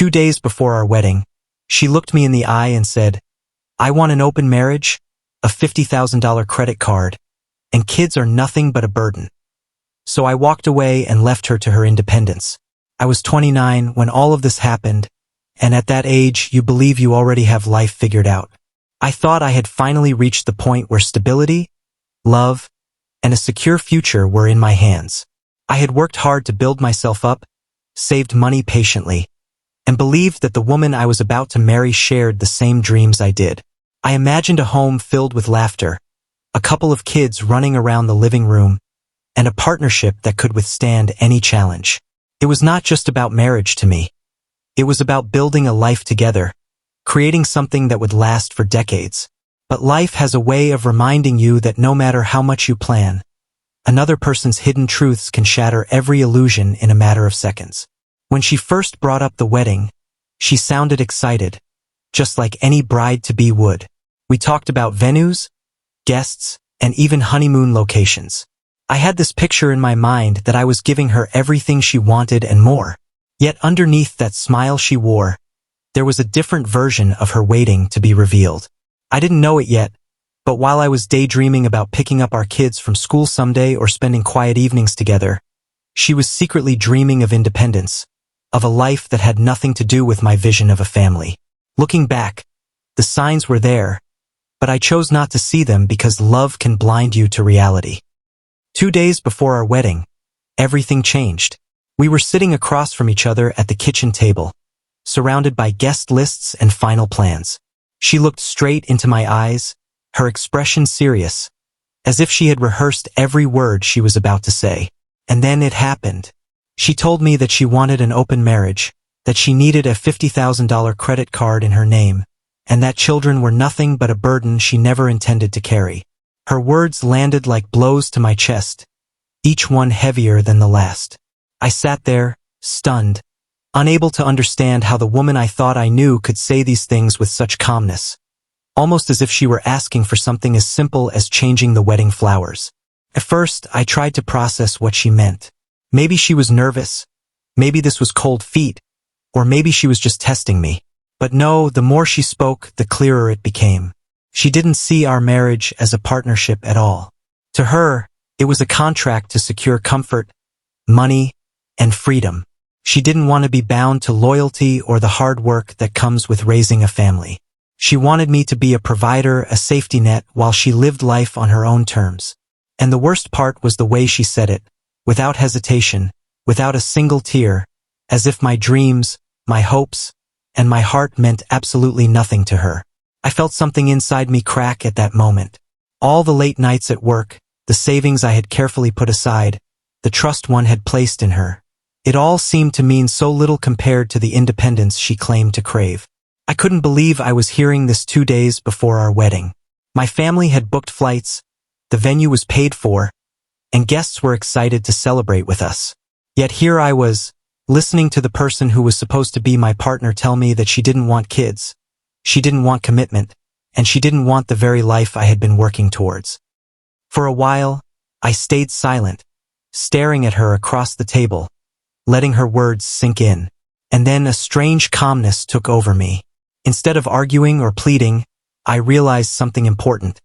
2 days before our wedding, she looked me in the eye and said, "I want an open marriage, a $50,000 credit card, and kids are nothing but a burden." So I walked away and left her to her independence. I was 29 when all of this happened, and at that age you believe you already have life figured out. I thought I had finally reached the point where stability, love, and a secure future were in my hands. I had worked hard to build myself up, saved money patiently, and believed that the woman I was about to marry shared the same dreams I did. I imagined a home filled with laughter, a couple of kids running around the living room, and a partnership that could withstand any challenge. It was not just about marriage to me. It was about building a life together, creating something that would last for decades. But life has a way of reminding you that no matter how much you plan, another person's hidden truths can shatter every illusion in a matter of seconds. When she first brought up the wedding, she sounded excited, just like any bride-to-be would. We talked about venues, guests, and even honeymoon locations. I had this picture in my mind that I was giving her everything she wanted and more. Yet underneath that smile she wore, there was a different version of her waiting to be revealed. I didn't know it yet, but while I was daydreaming about picking up our kids from school someday or spending quiet evenings together, she was secretly dreaming of independence, of a life that had nothing to do with my vision of a family. Looking back, the signs were there, but I chose not to see them because love can blind you to reality. 2 days before our wedding, everything changed. We were sitting across from each other at the kitchen table, surrounded by guest lists and final plans. She looked straight into my eyes, her expression serious, as if she had rehearsed every word she was about to say. And then it happened. She told me that she wanted an open marriage, that she needed a $50,000 credit card in her name, and that children were nothing but a burden she never intended to carry. Her words landed like blows to my chest, each one heavier than the last. I sat there, stunned, unable to understand how the woman I thought I knew could say these things with such calmness, almost as if she were asking for something as simple as changing the wedding flowers. At first, I tried to process what she meant. Maybe she was nervous, maybe this was cold feet, or maybe she was just testing me. But no, the more she spoke, the clearer it became. She didn't see our marriage as a partnership at all. To her, it was a contract to secure comfort, money, and freedom. She didn't want to be bound to loyalty or the hard work that comes with raising a family. She wanted me to be a provider, a safety net, while she lived life on her own terms. And the worst part was the way she said it, without hesitation, without a single tear, as if my dreams, my hopes, and my heart meant absolutely nothing to her. I felt something inside me crack at that moment. All the late nights at work, the savings I had carefully put aside, the trust one had placed in her. It all seemed to mean so little compared to the independence she claimed to crave. I couldn't believe I was hearing this 2 days before our wedding. My family had booked flights, the venue was paid for, and guests were excited to celebrate with us. Yet here I was, listening to the person who was supposed to be my partner tell me that she didn't want kids, she didn't want commitment, and she didn't want the very life I had been working towards. For a while, I stayed silent, staring at her across the table, letting her words sink in. And then a strange calmness took over me. Instead of arguing or pleading, I realized something important.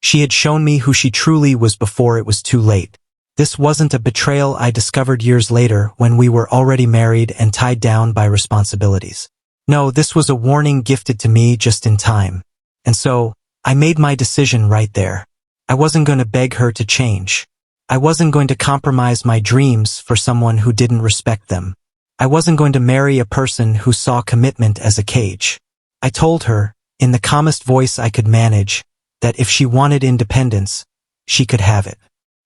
She had shown me who she truly was before it was too late. This wasn't a betrayal I discovered years later when we were already married and tied down by responsibilities. No, this was a warning gifted to me just in time. And so, I made my decision right there. I wasn't going to beg her to change. I wasn't going to compromise my dreams for someone who didn't respect them. I wasn't going to marry a person who saw commitment as a cage. I told her, in the calmest voice I could manage, that if she wanted independence, she could have it.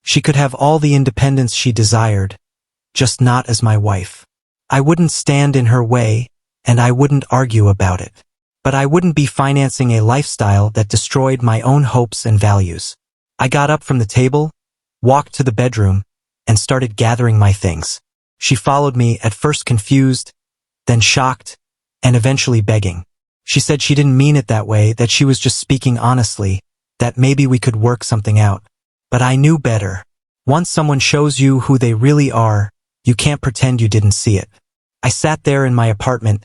She could have all the independence she desired, just not as my wife. I wouldn't stand in her way, and I wouldn't argue about it. But I wouldn't be financing a lifestyle that destroyed my own hopes and values. I got up from the table, walked to the bedroom, and started gathering my things. She followed me, at first confused, then shocked, and eventually begging. She said she didn't mean it that way, that she was just speaking honestly, that maybe we could work something out. But I knew better. Once someone shows you who they really are, you can't pretend you didn't see it. I sat there in my apartment,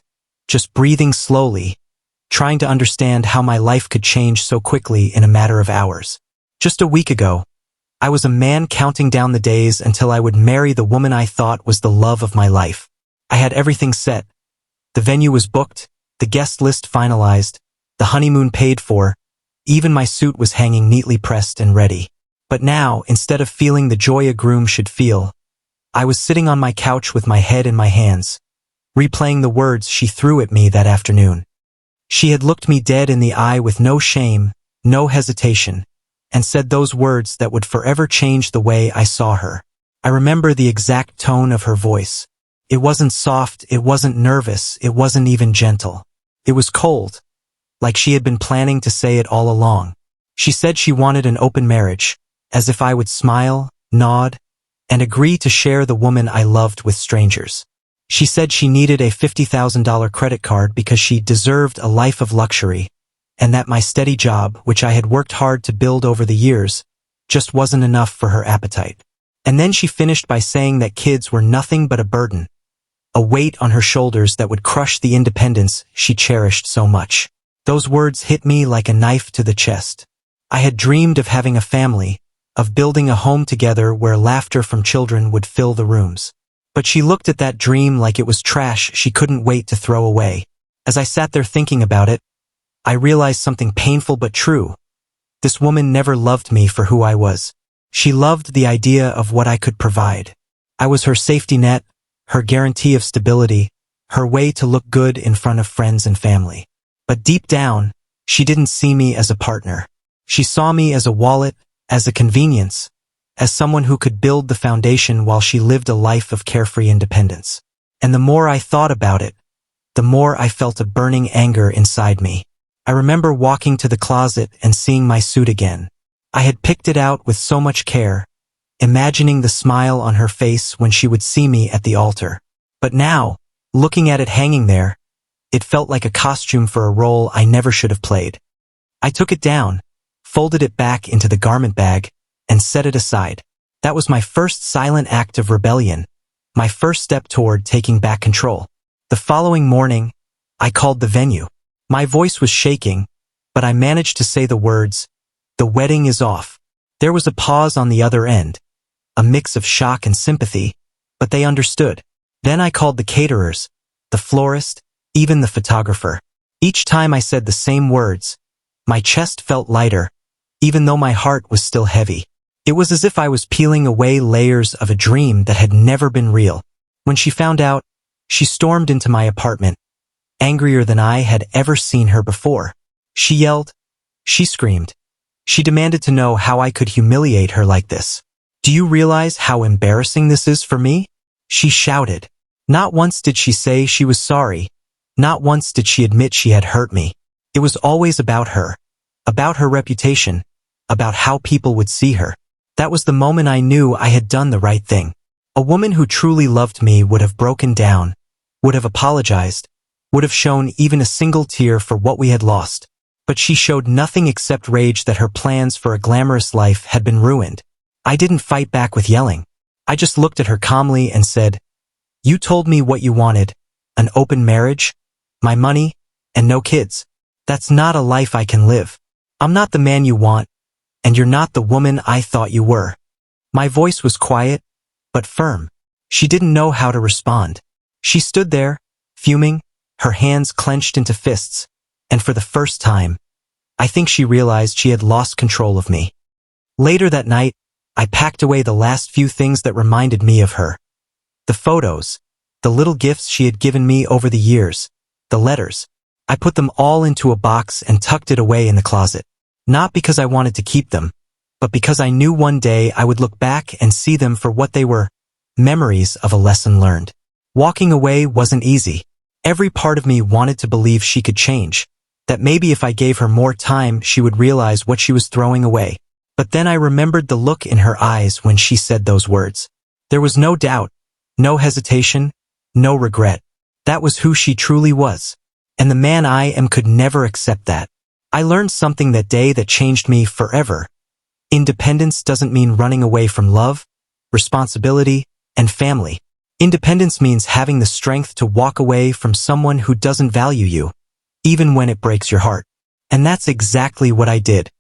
just breathing slowly, trying to understand how my life could change so quickly in a matter of hours. Just a week ago, I was a man counting down the days until I would marry the woman I thought was the love of my life. I had everything set. The venue was booked, the guest list finalized, the honeymoon paid for, even my suit was hanging neatly pressed and ready. But now, instead of feeling the joy a groom should feel, I was sitting on my couch with my head in my hands, replaying the words she threw at me that afternoon. She had looked me dead in the eye with no shame, no hesitation, and said those words that would forever change the way I saw her. I remember the exact tone of her voice. It wasn't soft, it wasn't nervous, it wasn't even gentle. It was cold, like she had been planning to say it all along. She said she wanted an open marriage, as if I would smile, nod, and agree to share the woman I loved with strangers. She said she needed a $50,000 credit card because she deserved a life of luxury, and that my steady job, which I had worked hard to build over the years, just wasn't enough for her appetite. And then she finished by saying that kids were nothing but a burden, a weight on her shoulders that would crush the independence she cherished so much. Those words hit me like a knife to the chest. I had dreamed of having a family, of building a home together where laughter from children would fill the rooms. But she looked at that dream like it was trash she couldn't wait to throw away. As I sat there thinking about it, I realized something painful but true. This woman never loved me for who I was. She loved the idea of what I could provide. I was her safety net, her guarantee of stability, her way to look good in front of friends and family. But deep down, she didn't see me as a partner. She saw me as a wallet, as a convenience, as someone who could build the foundation while she lived a life of carefree independence. And the more I thought about it, the more I felt a burning anger inside me. I remember walking to the closet and seeing my suit again. I had picked it out with so much care, imagining the smile on her face when she would see me at the altar. But now, looking at it hanging there, it felt like a costume for a role I never should have played. I took it down, folded it back into the garment bag, and set it aside. That was my first silent act of rebellion, my first step toward taking back control. The following morning, I called the venue. My voice was shaking, but I managed to say the words, "The wedding is off." There was a pause on the other end, a mix of shock and sympathy, but they understood. Then I called the caterers, the florist, even the photographer. Each time I said the same words, my chest felt lighter, even though my heart was still heavy. It was as if I was peeling away layers of a dream that had never been real. When she found out, she stormed into my apartment, angrier than I had ever seen her before. She yelled. She screamed. She demanded to know how I could humiliate her like this. "Do you realize how embarrassing this is for me?" she shouted. Not once did she say she was sorry. Not once did she admit she had hurt me. It was always about her reputation, about how people would see her. That was the moment I knew I had done the right thing. A woman who truly loved me would have broken down, would have apologized, would have shown even a single tear for what we had lost. But she showed nothing except rage that her plans for a glamorous life had been ruined. I didn't fight back with yelling. I just looked at her calmly and said, "You told me what you wanted, an open marriage, my money, and no kids. That's not a life I can live. I'm not the man you want, and you're not the woman I thought you were." My voice was quiet, but firm. She didn't know how to respond. She stood there, fuming, her hands clenched into fists, and for the first time, I think she realized she had lost control of me. Later that night, I packed away the last few things that reminded me of her. The photos, the little gifts she had given me over the years, the letters. I put them all into a box and tucked it away in the closet. Not because I wanted to keep them, but because I knew one day I would look back and see them for what they were, memories of a lesson learned. Walking away wasn't easy. Every part of me wanted to believe she could change, that maybe if I gave her more time she would realize what she was throwing away. But then I remembered the look in her eyes when she said those words. There was no doubt, no hesitation, no regret. That was who she truly was. And the man I am could never accept that. I learned something that day that changed me forever. Independence doesn't mean running away from love, responsibility, and family. Independence means having the strength to walk away from someone who doesn't value you, even when it breaks your heart. And that's exactly what I did.